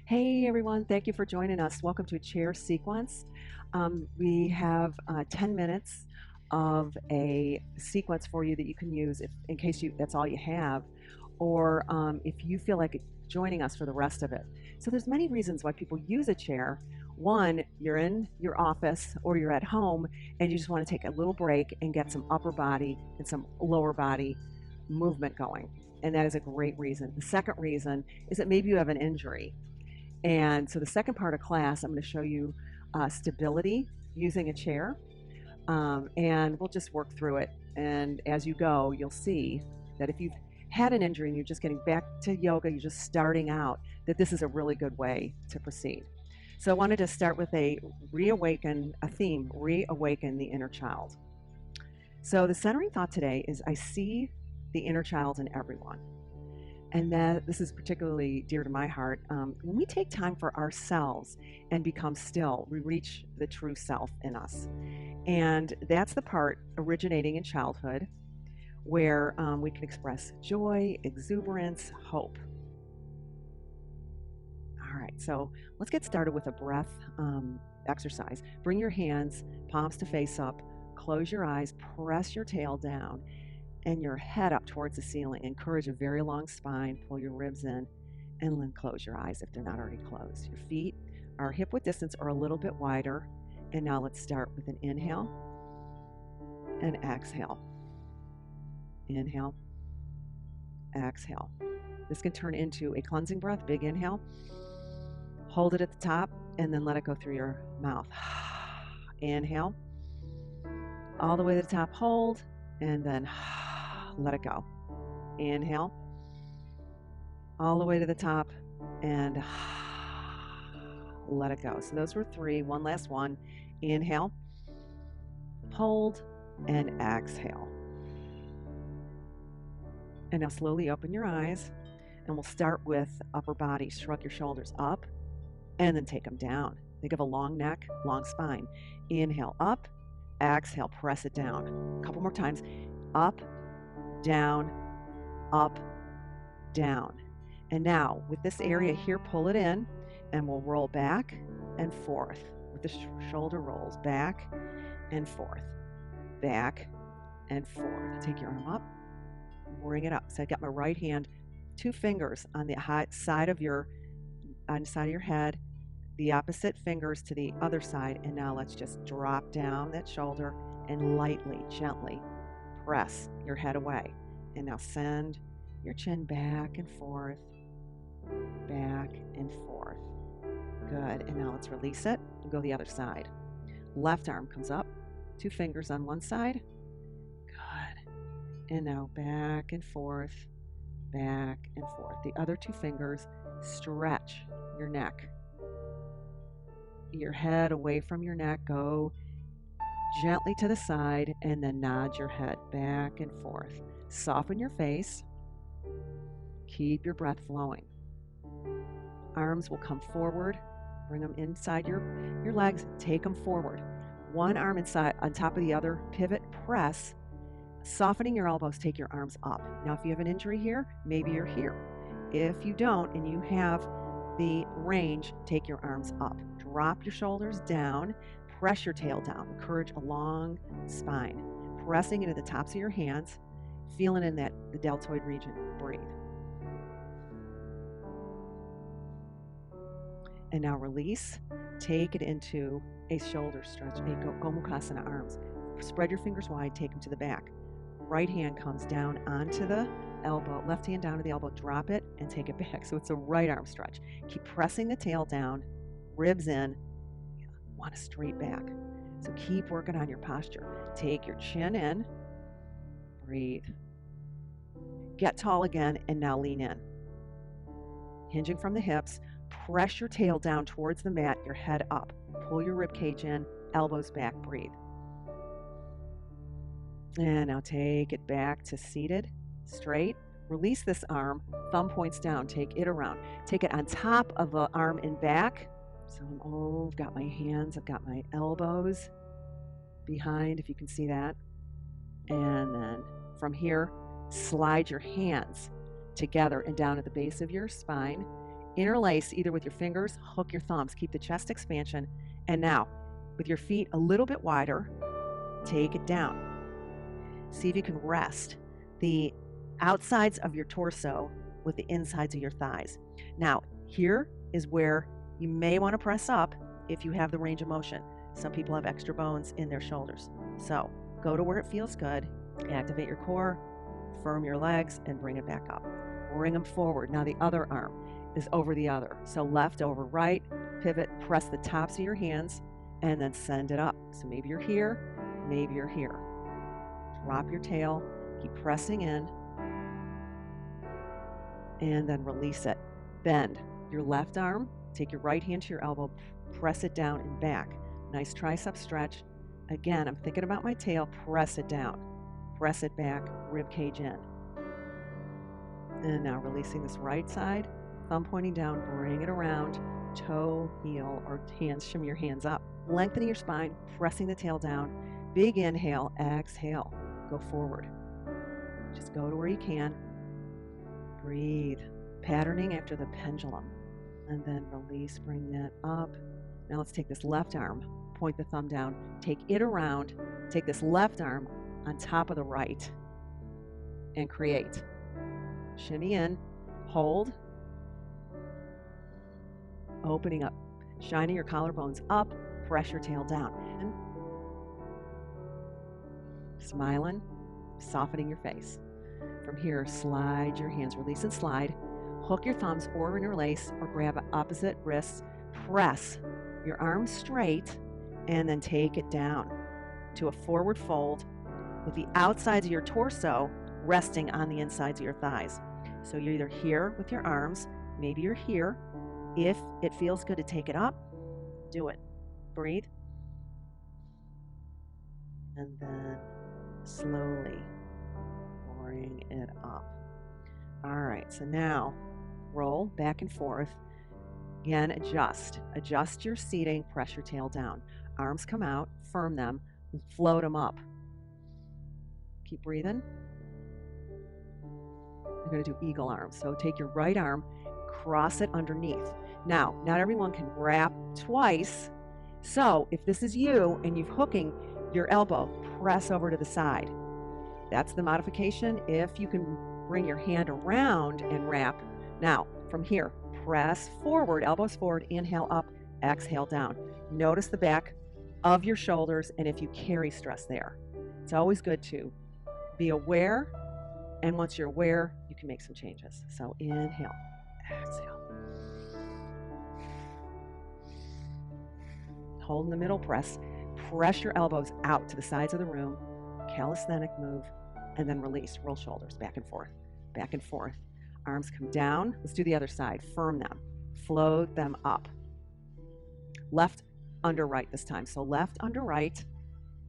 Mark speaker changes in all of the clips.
Speaker 1: Hey everyone, thank you for joining us. Welcome to Chair Sequence. We have 10 minutes of a sequence for you that you can use in case that's all you have, or if you feel like joining us for the rest of it. So there's many reasons why people use a chair. One, you're in your office or you're at home and you just want to take a little break and get some upper body and some lower body movement going. And that is a great reason. The second reason is that maybe you have an injury, and so the second part of class, I'm going to show you stability using a chair, and we'll just work through it. And as you go, you'll see that if you've had an injury and you're just getting back to yoga, you're just starting out, that this is a really good way to proceed. So I wanted to start with a theme, reawaken the inner child. So the centering thought today is I see the inner child in everyone. And that this is particularly dear to my heart. When we take time for ourselves and become still, we reach the true self in us. And that's the part originating in childhood where we can express joy, exuberance, hope. All right, so let's get started with a breath exercise. Bring your hands, palms to face up, close your eyes, press your tail down, and your head up towards the ceiling. Encourage a very long spine, pull your ribs in, and then close your eyes if they're not already closed. Your feet are hip width distance or a little bit wider. And now let's start with an inhale and exhale. Inhale, exhale. This can turn into a cleansing breath. Big inhale. Hold it at the top and then let it go through your mouth. Inhale. All the way to the top, hold, and then let it go. Inhale. All the way to the top and let it go. So those were 3. One last one. Inhale, hold, and exhale. And now slowly open your eyes, and we'll start with upper body. Shrug your shoulders up and then take them down. Think of a long neck, long spine. Inhale up, exhale, press it down. A couple more times. Up, down, up, down. And now with this area here, pull it in, and we'll roll back and forth with the shoulder rolls, back and forth, back and forth. Take your arm up, bring it up. So I got my right hand, 2 fingers on the side of your head, the opposite fingers to the other side, and now let's just drop down that shoulder and lightly, gently press your head away. And now send your chin back and forth, back and forth. Good. And now let's release it and go the other side. Left arm comes up, 2 fingers on one side. Good. And now back and forth, back and forth. The other 2 fingers, stretch your neck. Your head away from your neck, go gently to the side, and then nod your head back and forth. Soften your face. Keep your breath flowing. Arms will come forward. Bring them inside your legs. Take them forward. One arm inside on top of the other. Pivot, press. Softening your elbows, take your arms up. Now, if you have an injury here, maybe you're here. If you don't and you have the range, take your arms up. Drop your shoulders down. Press your tail down. Encourage a long spine. Pressing into the tops of your hands. Feeling in the deltoid region. Breathe. And now release. Take it into a shoulder stretch, a Gomukhasana arms. Spread your fingers wide, take them to the back. Right hand comes down onto the elbow, left hand down to the elbow, drop it and take it back. So it's a right arm stretch. Keep pressing the tail down, ribs in, want a straight back. So keep working on your posture. Take your chin in, breathe. Get tall again, and now lean in. Hinging from the hips, press your tail down towards the mat, your head up. Pull your rib cage in, elbows back, breathe. And now take it back to seated, straight. Release this arm, thumb points down, take it around. Take it on top of the arm and back. So I've got my hands, I've got my elbows behind, if you can see that. And then from here, slide your hands together and down at the base of your spine. Interlace either with your fingers, hook your thumbs, keep the chest expansion. And now, with your feet a little bit wider, take it down. See if you can rest the outsides of your torso with the insides of your thighs. Now, here is where you may want to press up if you have the range of motion. Some people have extra bones in their shoulders. So go to where it feels good, activate your core, firm your legs, and bring it back up. Bring them forward. Now the other arm is over the other. So left over right, pivot, press the tops of your hands, and then send it up. So maybe you're here, maybe you're here. Drop your tail, keep pressing in, and then release it. Bend your left arm, take your right hand to your elbow, press it down and back. Nice tricep stretch. Again, I'm thinking about my tail, press it down, press it back, rib cage in. And now releasing this right side, thumb pointing down, bring it around, toe, heel, or hands, shimmy your hands up. Lengthening your spine, pressing the tail down. Big inhale, exhale, go forward. Just go to where you can. Breathe, patterning after the pendulum. And then release, bring that up. Now let's take this left arm, point the thumb down, take it around, take this left arm on top of the right, and create. Shimmy in, hold, opening up, shining your collarbones up, press your tail down. And smiling, softening your face. From here, slide your hands, release and slide. Hook your thumbs or interlace or grab opposite wrists. Press your arms straight and then take it down to a forward fold with the outsides of your torso resting on the insides of your thighs. So you're either here with your arms, maybe you're here. If it feels good to take it up, do it. Breathe. And then slowly bring it up. All right, so now roll back and forth. Again, adjust. Adjust your seating, press your tail down. Arms come out, firm them, float them up. Keep breathing. You're going to do eagle arms. So take your right arm, cross it underneath. Now, not everyone can wrap twice. So if this is you and you're hooking your elbow, press over to the side. That's the modification. If you can bring your hand around and wrap. Now, from here, press forward, elbows forward, inhale up, exhale down. Notice the back of your shoulders and if you carry stress there. It's always good to be aware, and once you're aware, you can make some changes. So inhale, exhale. Hold in the middle, press your elbows out to the sides of the room, calisthenic move, and then release, roll shoulders back and forth, back and forth. Arms come down. Let's do the other side. Firm them. Float them up. Left under right this time. So left under right.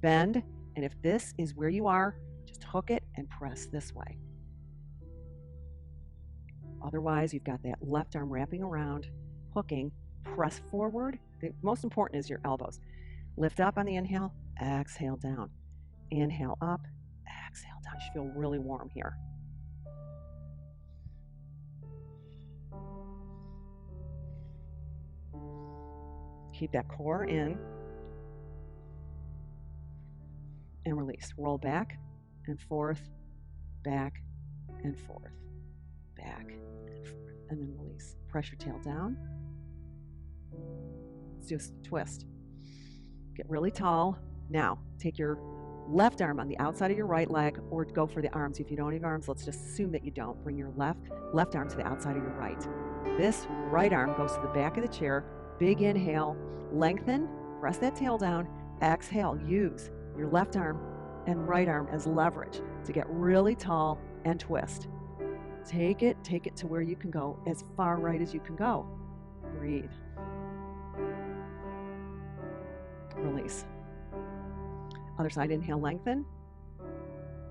Speaker 1: Bend. And if this is where you are, just hook it and press this way. Otherwise, you've got that left arm wrapping around, hooking, press forward. The most important is your elbows. Lift up on the inhale, exhale down. Inhale up, exhale down. You should feel really warm here. Keep that core in and release. Roll back and forth, back and forth, back and forth, and then release. Press your tail down. Let's just twist. Get really tall. Now, take your left arm on the outside of your right leg or go for the arms. If you don't have arms, let's just assume that you don't. Bring your left arm to the outside of your right. This right arm goes to the back of the chair. Big inhale, lengthen, press that tail down, exhale, use your left arm and right arm as leverage to get really tall and twist. Take it to where you can go, as far right as you can go. Breathe. Release. Other side, inhale, lengthen.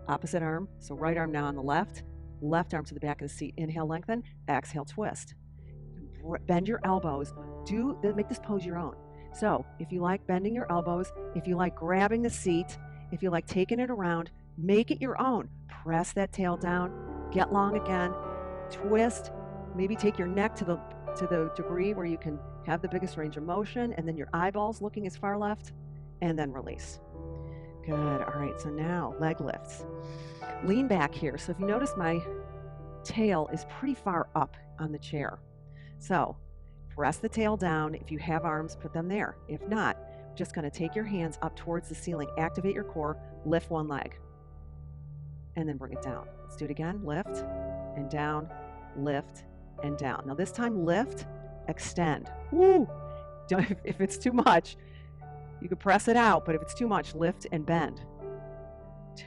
Speaker 1: Opposite arm, so right arm now on the left arm to the back of the seat. Inhale, lengthen, exhale, twist. Bend your elbows. Make this pose your own. So if you like bending your elbows, if you like grabbing the seat, if you like taking it around, make it your own. Press that tail down, get long again, twist, maybe take your neck to the to the degree where you can have the biggest range of motion, and then your eyeballs looking as far left, and then release. Good. All right, so now leg lifts. Lean back here. So if you notice, my tail is pretty far up on the chair. So press the tail down. If you have arms, put them there. If not, just going to take your hands up towards the ceiling, activate your core, lift one leg, and then bring it down. Let's do it again. Lift and down, lift and down. Now this time, lift, extend. Woo! If it's too much, you can press it out, but if it's too much, lift and bend. 2,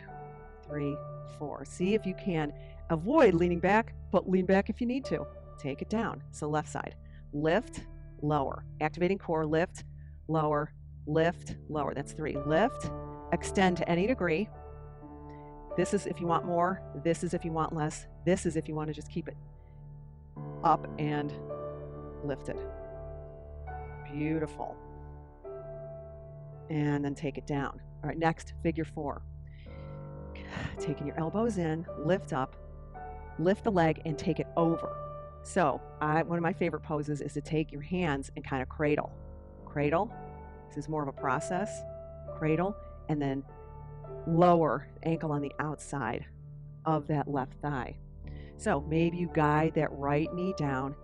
Speaker 1: 3, 4. See if you can avoid leaning back, but lean back if you need to. Take it down. So left side. Lift, lower. Activating core, lift, lower, lift, lower. That's 3. Lift, extend to any degree. This is if you want more. This is if you want less. This is if you want to just keep it up and lifted. Beautiful. And then take it down. All right, next, figure 4. Taking your elbows in, lift up, lift the leg, and take it over. So one of my favorite poses is to take your hands and kind of cradle. Cradle. This is more of a process. Cradle, and then lower ankle on the outside of that left thigh. So maybe you guide that right knee down.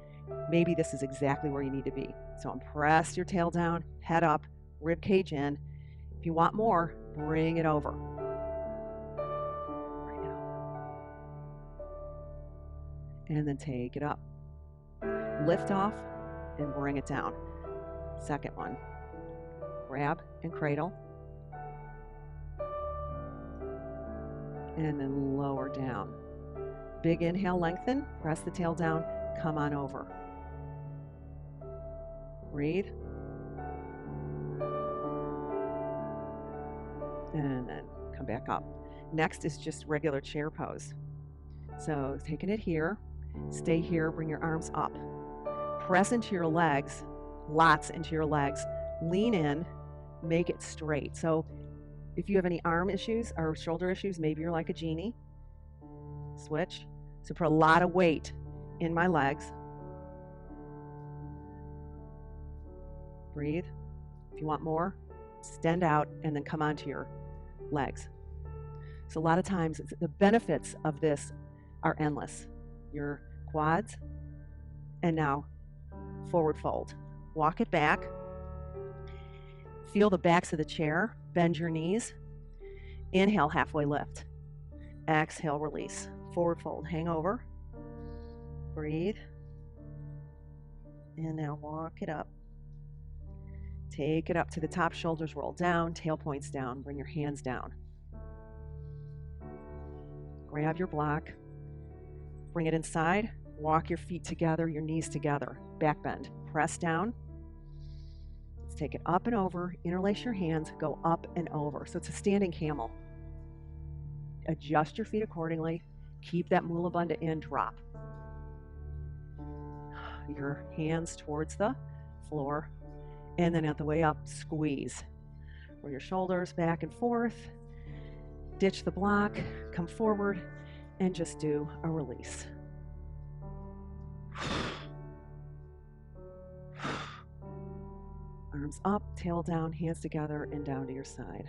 Speaker 1: Maybe this is exactly where you need to be. So press your tail down, head up, rib cage in. If you want more, bring it over. Bring it over. And then take it up. Lift off and bring it down. Second one. Grab and cradle. And then lower down. Big inhale, lengthen, press the tail down, come on over. Breathe. And then come back up. Next is just regular chair pose. So taking it here, stay here, bring your arms up. Press into your legs, lots into your legs. Lean in, make it straight. So if you have any arm issues or shoulder issues, maybe you're like a genie. Switch. So put a lot of weight in my legs. Breathe. If you want more, extend out and then come onto your legs. So a lot of times the benefits of this are endless. Your quads, and now forward fold. Walk it back. Feel the backs of the chair. Bend your knees. Inhale, halfway lift. Exhale, release. Forward fold, hang over. Breathe. And now walk it up. Take it up to the top, shoulders roll down, tail points down, bring your hands down. Grab your block, bring it inside, walk your feet together, your knees together, back bend, press down. Let's take it up and over, interlace your hands, go up and over. So it's a standing camel. Adjust your feet accordingly, keep that Mula Bandha in, drop. Your hands towards the floor. And then at the way up, squeeze. Roll your shoulders back and forth. Ditch the block, come forward, and just do a release. Arms up, tail down, hands together, and down to your side.